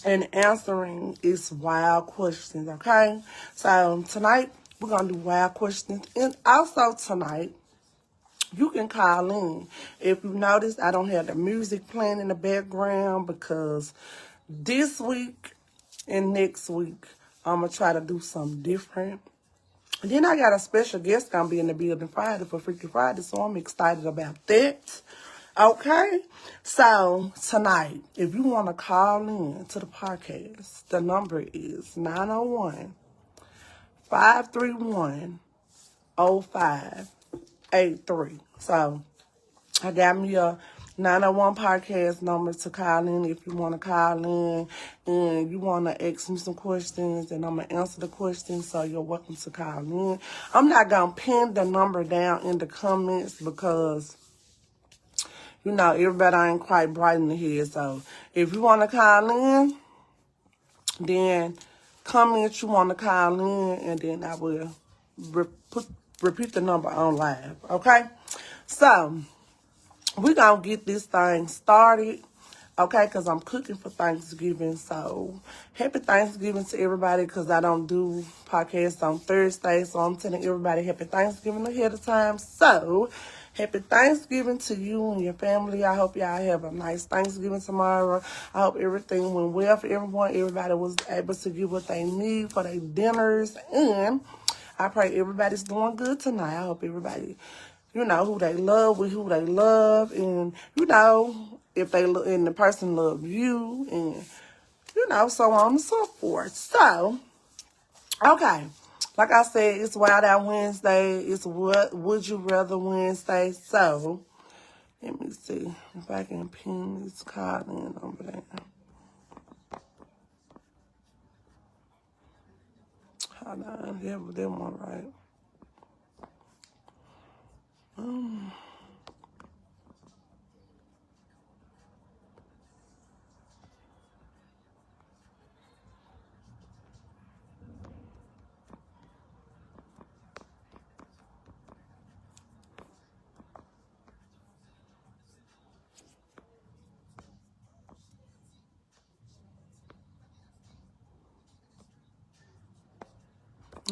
and answering is wild questions, okay? So tonight, we're going to do wild questions. And also tonight, you can call in. If you notice, I don't have the music playing in the background because this week and next week, I'm going to try to do something different. And then I got a special guest going to be in the building Friday for Freaky Friday, so I'm excited about that. Okay? So, tonight, if you want to call in to the podcast, the number is 901-531-0583. So, I got me a 901 podcast number to call in if you want to call in and you want to ask me some questions and I'm going to answer the questions, so you're welcome to call in. I'm not going to pin the number down in the comments because, you know, everybody ain't quite bright in the head. So if you want to call in, then comment you want to call in and then I will repeat the number on live, okay? So we're going to get this thing started, okay, because I'm cooking for Thanksgiving. So, happy Thanksgiving to everybody because I don't do podcasts on Thursday. So, I'm telling everybody happy Thanksgiving ahead of time. So, happy Thanksgiving to you and your family. I hope y'all have a nice Thanksgiving tomorrow. I hope everything went well for everyone. Everybody was able to get what they need for their dinners. And I pray everybody's doing good tonight. I hope everybody, you know, who they love with who they love, and, you know, if they and the person love you, and, you know, so on and so forth. So, okay, like I said, it's Wild Out Wednesday. It's What Would You Rather Wednesday. So, let me see if I can pin this card in over there. Hold on, that one right.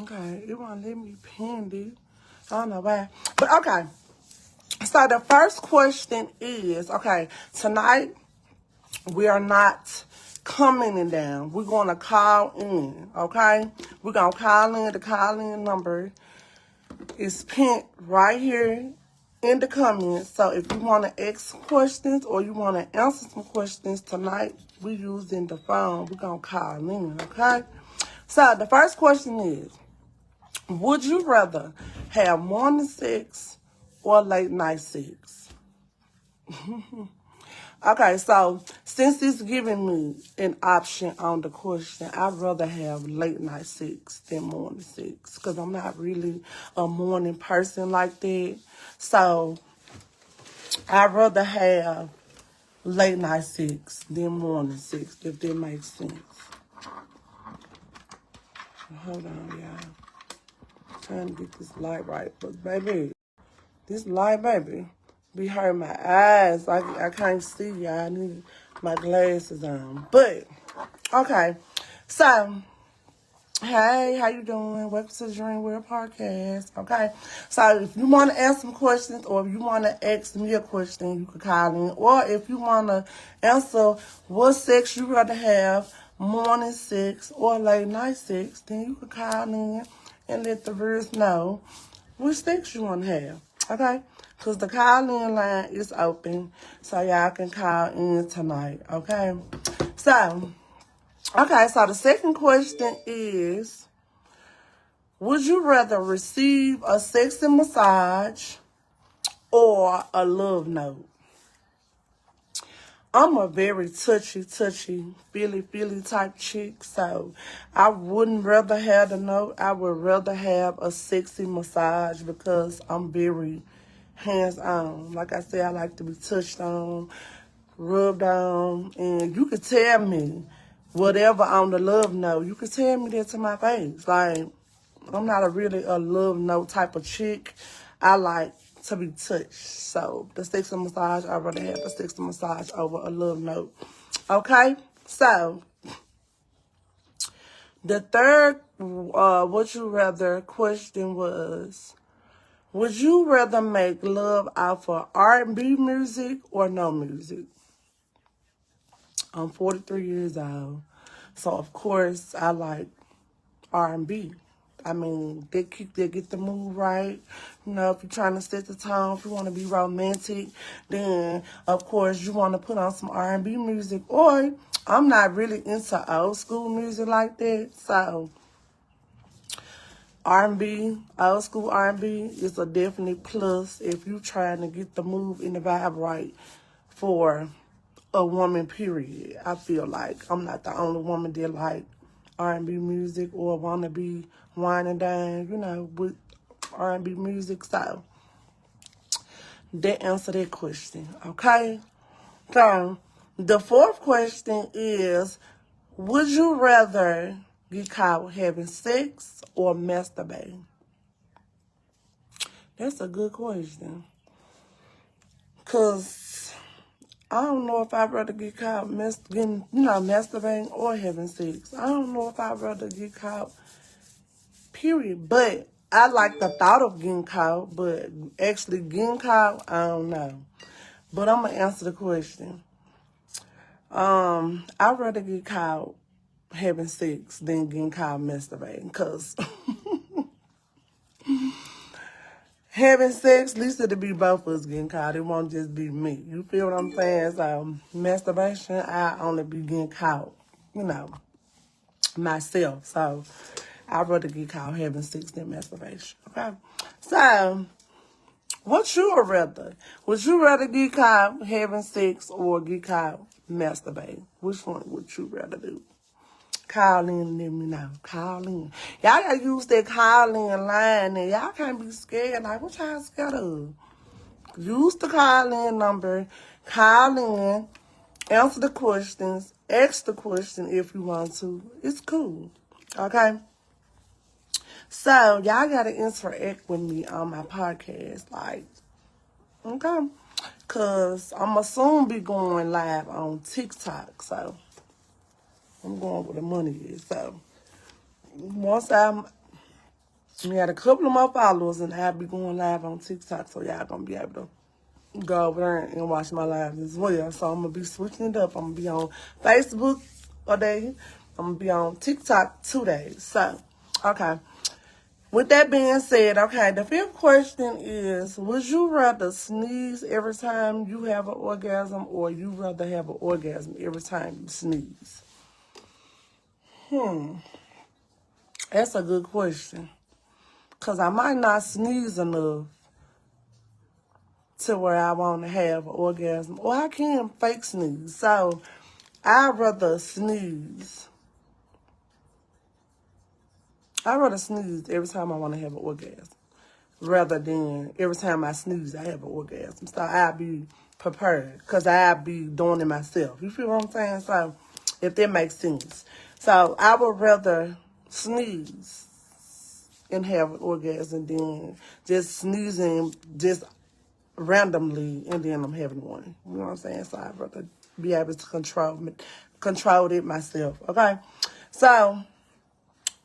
Okay, it won't let me pin it. I don't know why. But okay. So the first question is, okay, tonight we are not commenting down. We're going to call in, okay? We're going to call in. The call-in number is pinned right here in the comments. So if you want to ask questions or you want to answer some questions tonight, we're using the phone. We're going to call in, okay? So the first question is, would you rather have morning sex or late night sex? Okay, so since it's giving me an option on the question, I'd rather have late night sex than morning sex because I'm not really a morning person like that. So I'd rather have late night sex than morning sex, if that makes sense. Hold on, y'all. Trying to get this light right, but baby, this light, baby, be hurting my eyes. I can't see, y'all. I need my glasses on. But, okay. So, hey, how you doing? Welcome to the Dreamwear Podcast. Okay. So, if you want to ask some questions or if you want to ask me a question, you can call in. Or if you want to answer what sex you rather have, morning sex or late night sex, then you can call in and let the viewers know which sex you want to have. Okay? Because the call-in line is open, so y'all can call in tonight, okay? So, okay, so the second question is, would you rather receive a sexy massage or a love note? I'm a very touchy, feely type chick, so I wouldn't rather have the note. I would rather have a sexy massage because I'm very hands-on. Like I said, I like to be touched on, rubbed on, and you could tell me whatever on the love note. You could tell me that to my face. Like, I'm not a love note type of chick. I like to be touched. So the sexy massage, I'd rather have a sexy massage over a love note. Okay? So The third would you rather question was, would you rather make love off of R&B music or no music? I'm 43 years old, so of course I like R&B. I mean, they get the mood right. You know, if you're trying to set the tone, if you want to be romantic, then of course you want to put on some R&B music. Or I'm not really into old school music like that, so R&B, old school R&B is a definite plus if you're trying to get the move and the vibe right for a woman, period. I feel like I'm not the only woman that like R&B music or want to be wine and dine, you know, with R&B music. So that answer that question, okay? So the fourth question is, would you rather get caught having sex or masturbating? That's a good question. Because I don't know if I'd rather get caught masturbating or having sex. I don't know if I'd rather get caught, period. But I like the thought of getting caught, but actually getting caught, I don't know. But I'm going to answer the question. I'd rather get caught having sex than getting caught masturbating. Because having sex, at least it'll be both of us getting caught. It won't just be me. You feel what I'm saying? So masturbation, I only be getting caught, you know, myself. So I'd rather get caught having sex than masturbation. Okay? So what you would rather? Would you rather get caught having sex or get caught masturbating? Which one would you rather do? Call in and let me know. Call in. Y'all gotta use that call in line and y'all can't be scared. Like, what y'all scared of? Use the call in number. Call in. Answer the questions. Ask the question if you want to. It's cool. Okay? So, y'all gotta interact with me on my podcast. Like, okay? Because I'm going to soon be going live on TikTok. So, I'm going where the money is. So, once I got a couple of more followers and I'll be going live on TikTok. So, y'all going to be able to go over there and watch my lives as well. So, I'm going to be switching it up. I'm going to be on Facebook a day. I'm going to be on TikTok 2 days. So, okay. With that being said, okay, the fifth question is, would you rather sneeze every time you have an orgasm or you rather have an orgasm every time you sneeze? That's a good question. Because I might not sneeze enough to where I want to have an orgasm. Or I can fake sneeze. So, I'd rather sneeze. I'd rather sneeze every time I want to have an orgasm, rather than every time I sneeze, I have an orgasm. So I'll be prepared because I'll be doing it myself. You feel what I'm saying? So if that makes sense. So I would rather sneeze and have an orgasm than just sneezing just randomly and then I'm having one. You know what I'm saying? So I'd rather be able to control it myself. Okay? So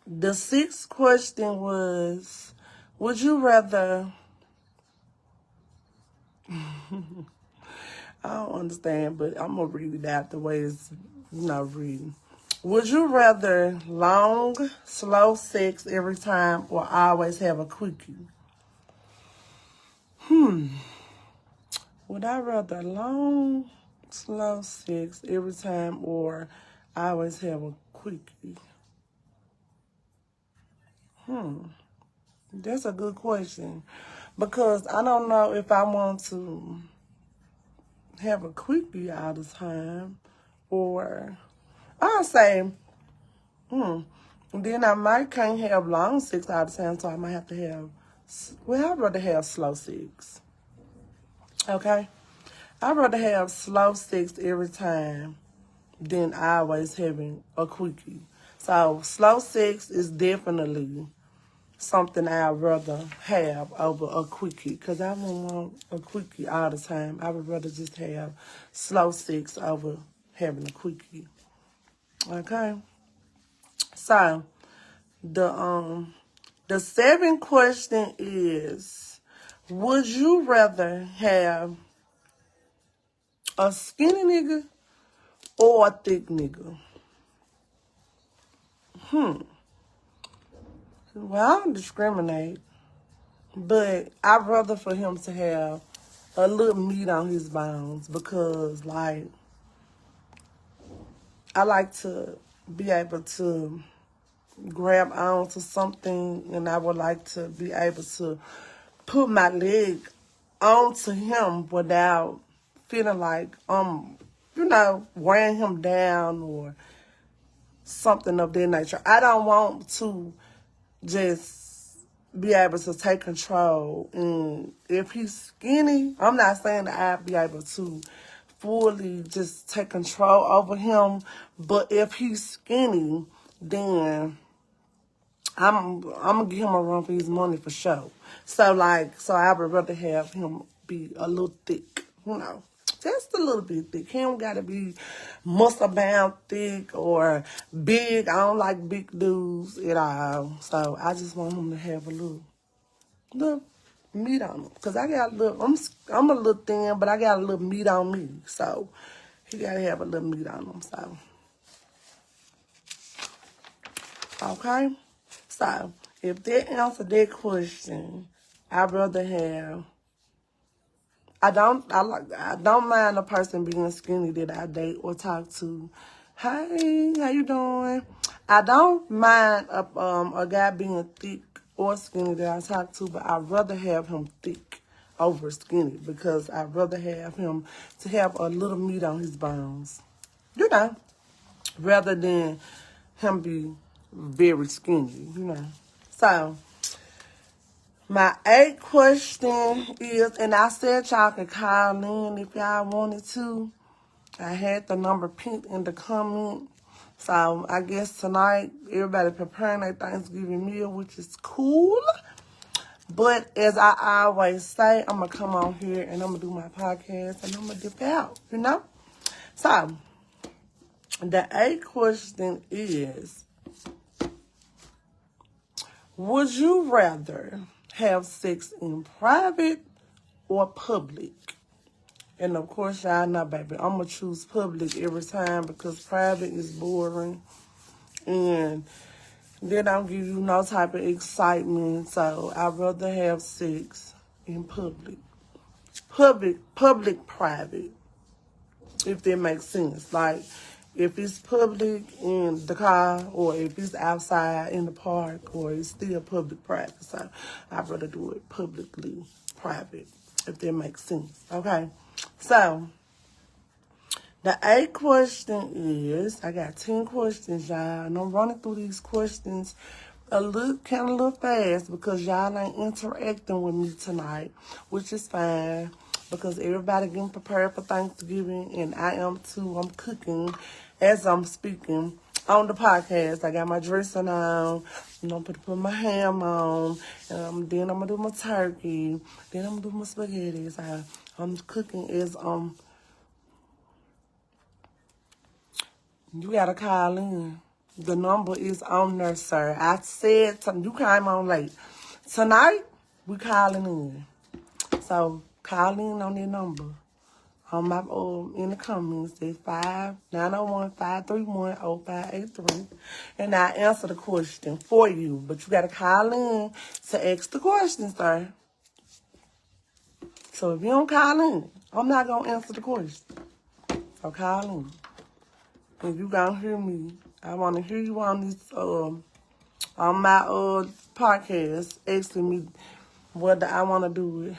the sixth question was, would you rather... I don't understand, but I'm going to read it out the way it's not reading. Would you rather long, slow sex every time or always have a quickie? Would I rather long, slow sex every time or always have a quickie? That's a good question. Because I don't know if I want to have a quickie all the time or I'll say, then I might can't have long sex all the time, so I might have to have, well, I'd rather have slow sex. Okay? I'd rather have slow sex every time than always having a quickie. So slow sex is definitely something I'd rather have over a quickie because I don't want a quickie all the time. I would rather just have slow sex over having a quickie. Okay? So, The seventh question is, would you rather have a skinny nigga or a thick nigga? Well, I don't discriminate, but I'd rather for him to have a little meat on his bones because, like, I like to be able to grab onto something, and I would like to be able to put my leg onto him without feeling like wearing him down or something of that nature. I don't want to just be able to take control. And if he's skinny, I'm not saying that I'll be able to fully just take control over him, but if he's skinny, then I'm gonna give him a run for his money for sure. So I would rather have him be a little thick, just a little bit thick. He don't gotta be muscle bound thick or big. I don't like big dudes at all. So I just want him to have a little meat on him. Cause I got a little, I'm a little thin, but I got a little meat on me. So he gotta have a little meat on him. So okay. So, if that answered that question, I'd rather have. I don't mind a person being skinny that I date or talk to. Hey, how you doing? I don't mind a guy being thick or skinny that I talk to, but I'd rather have him thick over skinny because I'd rather have him to have a little meat on his bones. Rather than him be very skinny. So, my 8th question is, and I said y'all could call in if y'all wanted to. I had the number pinned in the comment. So, I guess tonight, everybody preparing their Thanksgiving meal, which is cool. But as I always say, I'm going to come on here and I'm going to do my podcast and I'm going to dip out, So, the 8th question is, would you rather have sex in private or public? And of course, y'all know, baby, I'm going to choose public every time because private is boring and they don't give you no type of excitement. So I'd rather have sex in public. Public, private, if that makes sense. Like, if it's public in the car or if it's outside in the park or it's still public private. So I'd rather do it publicly private, if that makes sense. Okay. So the 8th question is, I got 10 questions, y'all, and I'm running through these questions a little fast because y'all ain't interacting with me tonight, which is fine because everybody getting prepared for Thanksgiving, and I am too. I'm cooking as I'm speaking on the podcast. I got my dressing on, I'm put my ham on, then I'm gonna do my turkey, then I'm gonna do my spaghetti. I'm cooking as you gotta call in. The number is on there, sir. I said you came on late. Tonight, we calling in. So, call in on that number. On my in the comments, it's 591-531-0583. And I answer the question for you. But you gotta call in to ask the question, sir. So if you don't call in, I'm not gonna answer the question. So call in. If you gonna hear me, I wanna hear you on this on my podcast asking me whether I wanna do it.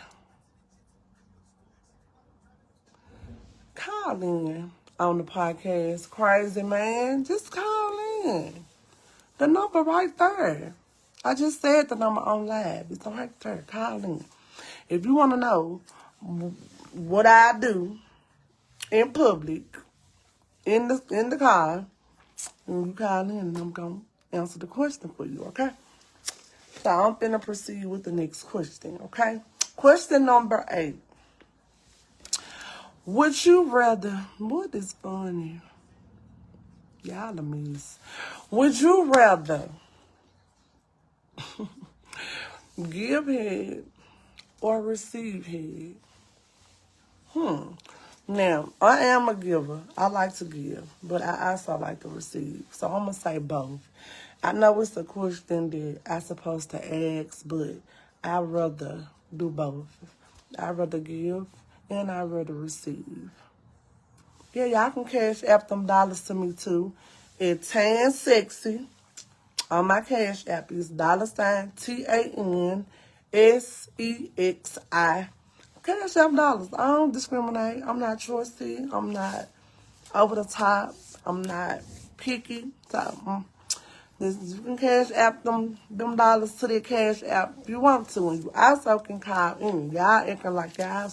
Call in on the podcast. Crazy man. Just call in. The number right there. I just said the number on live. It's right there. Call in. If you wanna know what I do in public, in the car, and you call in and I'm gonna answer the question for you, okay? So I'm finna proceed with the next question, okay? Question number 8. Would you rather, what is funny? Y'all a miss. Would you rather Give head or receive head? Now, I am a giver. I like to give, but I also like to receive. So I'm going to say both. I know it's a question that I'm supposed to ask, but I'd rather do both. I'd rather give and I'd rather receive. Yeah, y'all can cash app them dollars to me too. It's Tan Sexy. On my cash app is $TANSEXI. Cash app dollars. I don't discriminate. I'm not choosy. I'm not over the top. I'm not picky. So you can cash app them dollars to their cash app if you want to. And you also can call in. Y'all acting like y'all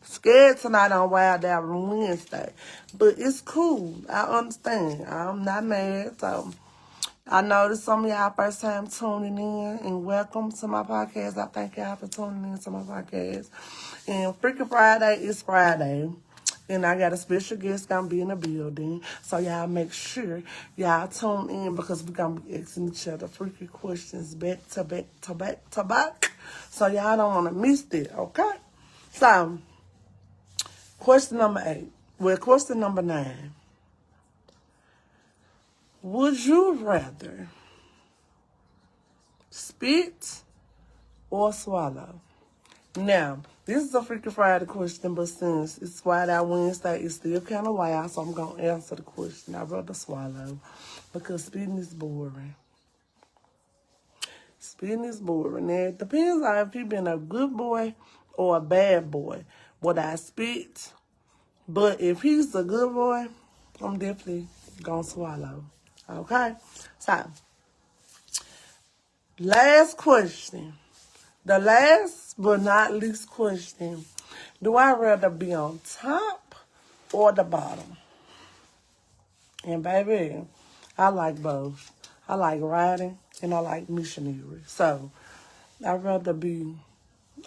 scared tonight on Wild Out on Wednesday. But it's cool. I understand. I'm not mad. So I know that some of y'all first time tuning in, and welcome to my podcast. I thank y'all for tuning in to my podcast. And Freaking Friday is Friday. And I got a special guest gonna be in the building. So y'all make sure y'all tune in because we're gonna be asking each other freaky questions back to back to back to back. So y'all don't wanna miss it, okay? So question number 8. Well, question number 9. Would you rather spit or swallow? Now, this is a Freaky Friday question, but since it's Wild Out Wednesday, it's still kind of wild, so I'm going to answer the question. I'd rather swallow because spitting is boring. Spitting is boring. Now, it depends on if you've been a good boy or a bad boy. Would I spit? But if he's a good boy, I'm definitely going to swallow. Okay? So, last question. The last but not least question. Do I rather be on top or the bottom? And baby, I like both. I like riding and I like missionary. So, I'd rather be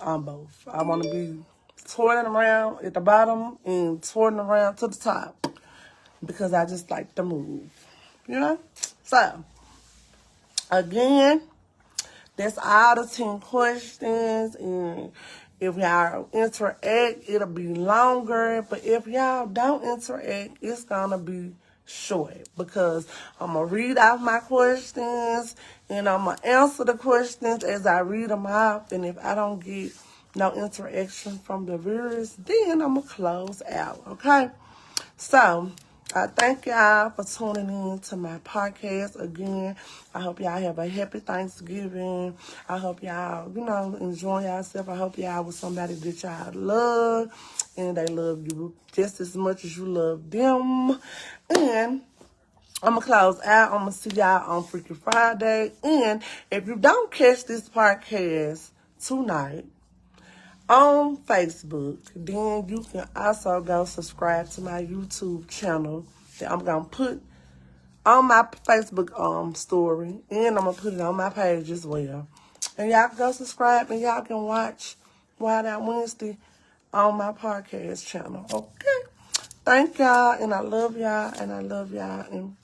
on both. I want to be twirling around at the bottom and twirling around to the top because I just like to move. You know? So, again, that's all the 10 questions. And if y'all interact, it'll be longer. But if y'all don't interact, it's going to be short. Because I'm going to read out my questions. And I'm going to answer the questions as I read them out. And if I don't get no interaction from the viewers, then I'm going to close out. Okay? So, I thank y'all for tuning in to my podcast again. I hope y'all have a happy Thanksgiving. I hope y'all, enjoy yourself. I hope y'all with somebody that y'all love and they love you just as much as you love them. And I'm going to close out. I'm going to see y'all on Freaky Friday. And if you don't catch this podcast tonight on Facebook, then you can also go subscribe to my YouTube channel that I'm going to put on my Facebook story, and I'm going to put it on my page as well. And y'all can go subscribe, and y'all can watch Wild Out Wednesday on my podcast channel, okay? Thank y'all, and I love y'all, and I love y'all, and